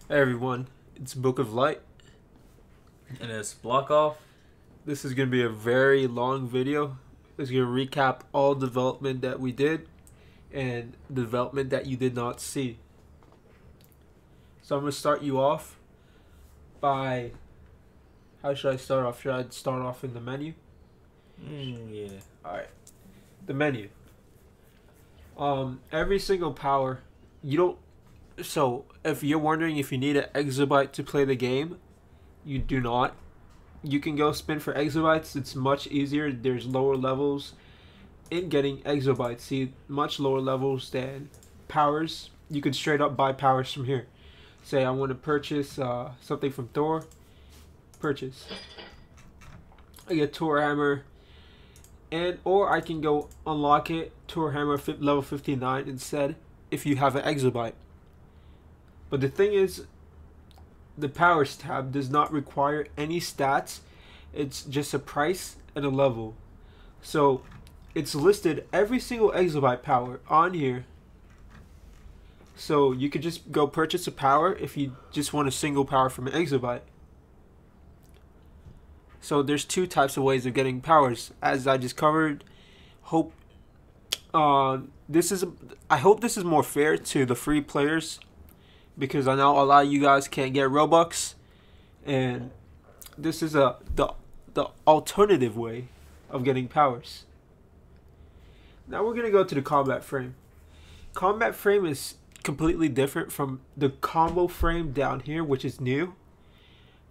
Hey everyone, it's Book of Light. And it's block off. This is going to be a very long video. It's going to recap all development that we did and development that you did not see. So I'm going to start you off by, how should I start off? Should I start off in the menu? Yeah. Alright, the menu. Every single power, you don't, so if you're wondering if you need an exabyte to play the game, you do not. You can go spin for exabytes. It's much easier. There's lower levels in getting exabytes. See, much lower levels than powers. You can straight up buy powers from here. Say I want to purchase something from Thor. Purchase. I get Thor hammer, and or I can go unlock it Thor hammer level 59 instead if you have an exabyte. But the thing is, the powers tab does not require any stats. It's just a price and a level. So it's listed every single exabyte power on here. So you could just go purchase a power if you just want a single power from an exabyte. So there's two types of ways of getting powers, as I just covered. I hope this is more fair to the free players, because I know a lot of you guys can't get Robux, and this is the alternative way of getting powers. Now we're gonna go to the combat frame. Combat frame is completely different from the combo frame down here, which is new.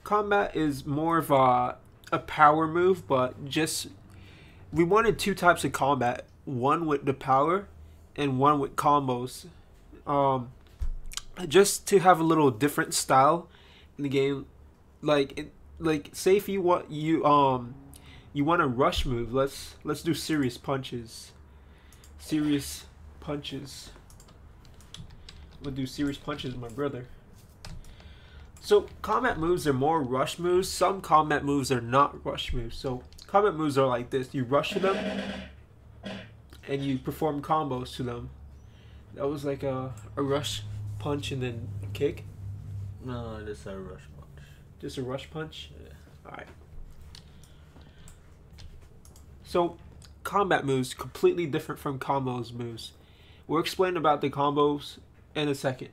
Combat is more of a power move, but just we wanted two types of combat, one with the power and one with combos. Just to have a little different style in the game. Like say if you want you want a rush move, let's do serious punches. Serious punches. I'm gonna do serious punches with my brother. So combat moves are more rush moves. Some combat moves are not rush moves. So combat moves are like this: you rush to them and you perform combos to them. That was like a rush punch and then a kick. No, just a rush punch. Just a rush punch. Yeah. Alright. So combat moves completely different from combos moves. We'll explain about the combos in a second.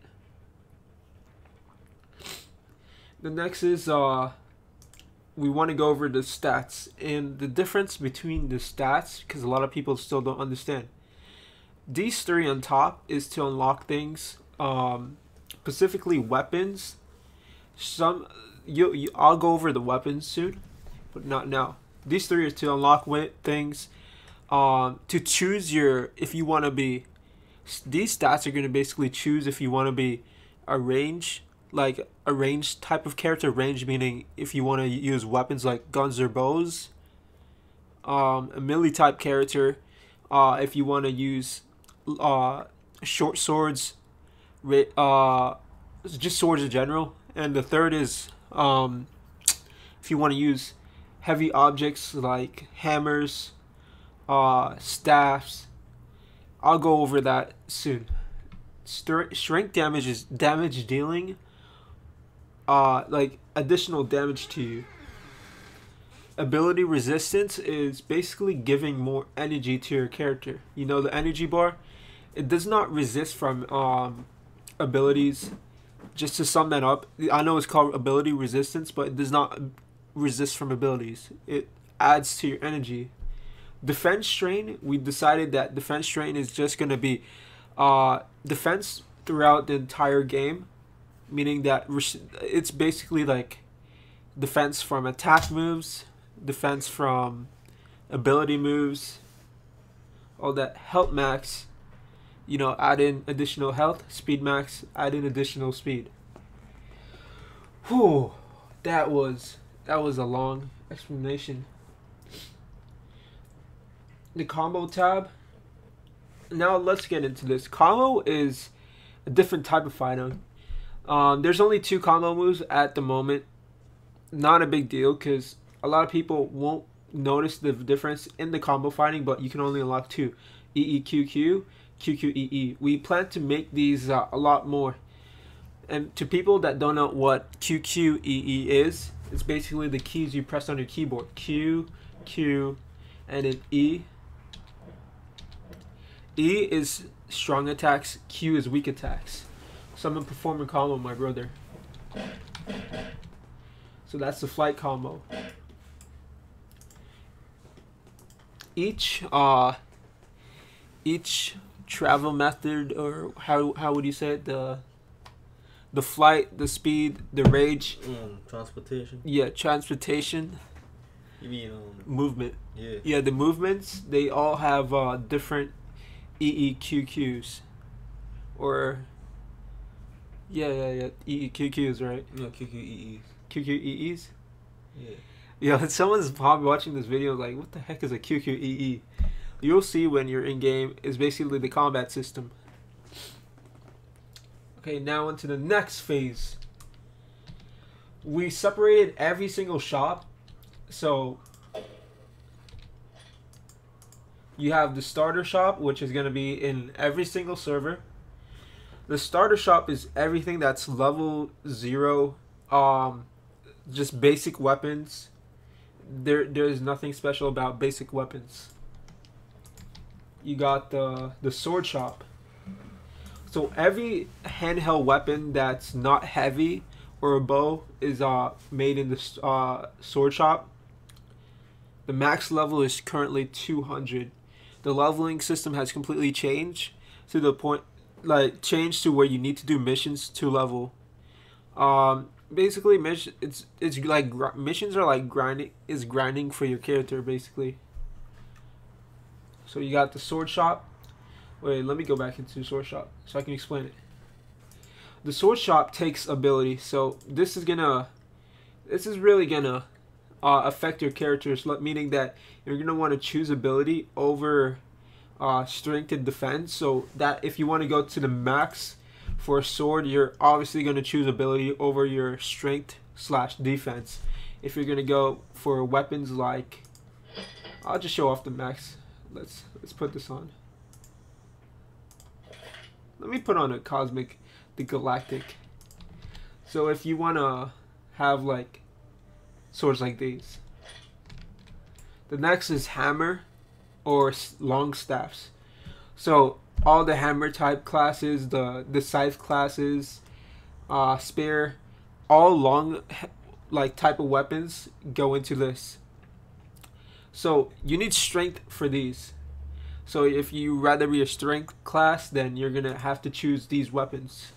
The next is we want to go over the stats and the difference between the stats, because a lot of people still don't understand. These three on top is to unlock things, specifically weapons. I'll go over the weapons soon, but not now. These three are to unlock things, to choose if you want to be. These stats are going to basically choose if you want to be a range, like a range type of character. Range meaning if you want to use weapons like guns or bows. A melee type character, if you want to use short swords, just swords in general. And the third is if you want to use heavy objects like hammers, staffs. I'll go over that soon. Strength damage is damage dealing, like additional damage to you. Ability resistance is basically giving more energy to your character. You know the energy bar? It does not resist from abilities. Just to sum that up, I know it's called ability resistance, but it does not resist from abilities. It adds to your energy. Defense strain, we decided that defense strain is just going to be defense throughout the entire game, meaning that it's basically like defense from attack moves, defense from ability moves, all that. Health max, add in additional health. Speed max, add in additional speed. Whew, that was a long explanation. The combo tab. Now let's get into this. Combo is a different type of fighting. There's only two combo moves at the moment. Not a big deal, because a lot of people won't notice the difference in the combo fighting, but you can only unlock two: EEQQ, QQEE. We plan to make these a lot more. And to people that don't know what QQEE is, it's basically the keys you press on your keyboard. Q, Q, and then E. E is strong attacks, Q is weak attacks. Summon performer combo, my brother. So that's the flight combo. Each travel method, or how would you say it, the flight, the speed, the rage, transportation. Yeah, transportation. You mean movement? Yeah. Yeah, the movements, they all have different EEQQs, or yeah EEQQs, right? No, QQEEs. QQEEs. Yeah. Yeah, someone's probably watching this video like, what the heck is a QQEE? You'll see when you're in game. It's basically the combat system. Okay, now into the next phase. We separated every single shop. So you have the starter shop, which is going to be in every single server. The starter shop is everything that's level 0, just basic weapons. There's nothing special about basic weapons. You got the sword shop. So every handheld weapon that's not heavy or a bow is made in the sword shop. The max level is currently 200. The leveling system has completely changed to the point, like, changed to where you need to do missions to level. Basically, it's like missions are like grinding for your character, basically. So you got the sword shop. Wait, let me go back into sword shop so I can explain it. The sword shop takes ability, so this is really gonna affect your characters, meaning that you're gonna want to choose ability over strength and defense. So that if you want to go to the max for a sword, you're obviously gonna choose ability over your strength / defense. If you're gonna go for weapons like, I'll just show off the max. Let's put this on. Let me put on a cosmic, the galactic. So if you wanna have like swords like these, the next is hammer or long staffs. So all the hammer type classes, the scythe classes, spear, all long like type of weapons go into this. So you need strength for these. So if you rather be a strength class, then you're gonna have to choose these weapons.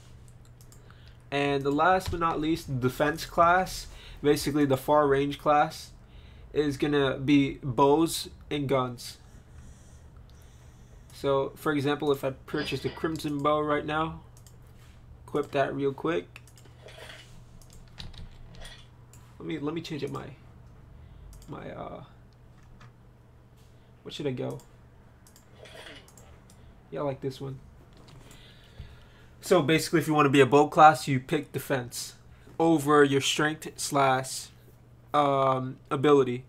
And the last but not least, the defense class, basically the far range class, is gonna be bows and guns. So for example, if I purchased a crimson bow right now, equip that real quick. Let me change up my what should I go? Yeah, I like this one. So basically, if you want to be a bow class, you pick defense over your strength / ability.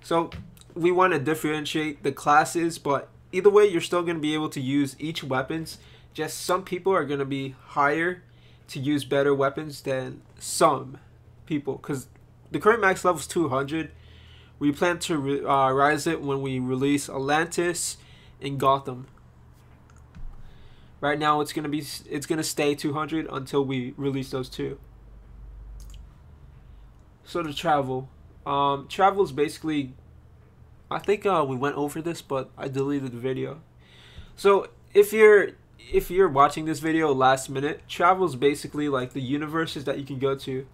So we want to differentiate the classes, but either way, you're still going to be able to use each weapons. Just some people are going to be higher to use better weapons than some people, because the current max level is 200. We plan to rise it when we release Atlantis and Gotham. Right now, it's gonna stay 200 until we release those two. So the travel, travel is basically, I think we went over this, but I deleted the video. So if you're watching this video last minute, travel is basically like the universes that you can go to.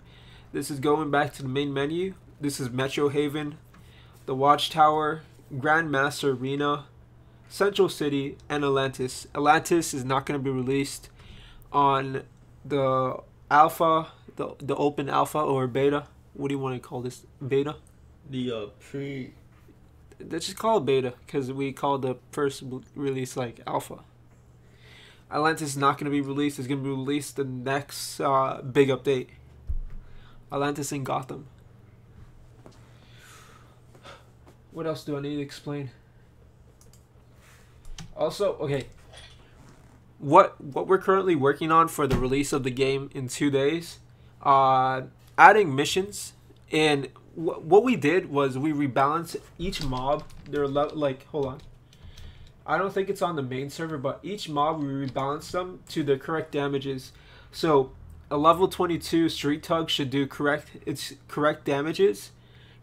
This is going back to the main menu. This is Metro Haven, the Watchtower, Grandmaster Arena, Central City, and Atlantis. Atlantis is not going to be released on the alpha, the open alpha or beta. What do you want to call this? Beta? The pre. Let's just call it beta, because we called the first release like alpha. Atlantis is not going to be released. It's going to be released the next big update. Atlantis in Gotham. What else do I need to explain? Also, okay. what we're currently working on for the release of the game in 2 days, adding missions. And what we did was we rebalanced each mob. Like, hold on. I don't think it's on the main server, but each mob we rebalanced them to the correct damages. So a level 22 Street Tug should do correct damages.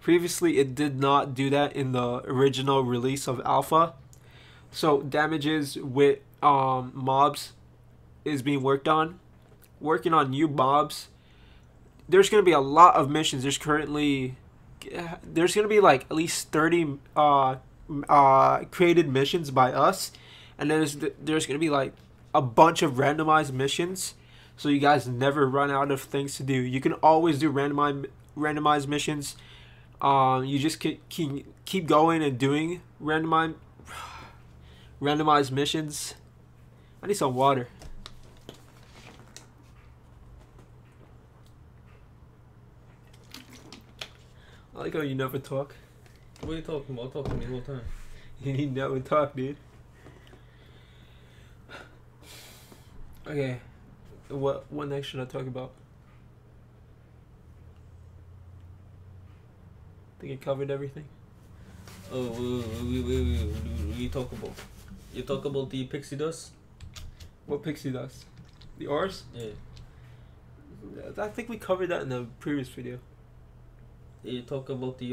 Previously, it did not do that in the original release of Alpha. So damages with mobs is being worked on. Working on new mobs. There's going to be a lot of missions. There's going to be like at least 30 created missions by us, and there's going to be like a bunch of randomized missions, so you guys never run out of things to do. You can always do randomized missions. You just keep going and doing randomized missions. I need some water. I like how you never talk. What are you talking about? Talk to me the whole time. You never talk, dude. Okay. What next should I talk about? I think I covered everything. Oh, wait. What you talk about? You talk about the pixie dust? What pixie dust? The ores? Yeah. I think we covered that in the previous video. You talk about the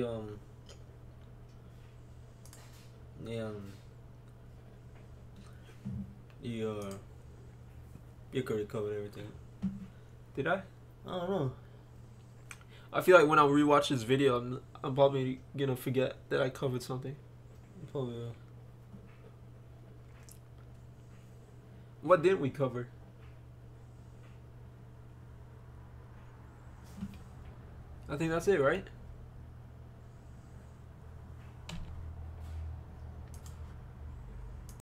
you could have covered everything. Did I? I don't know. I feel like when I rewatch this video, I'm probably gonna forget that I covered something. Probably will. What didn't we cover? I think that's it, right?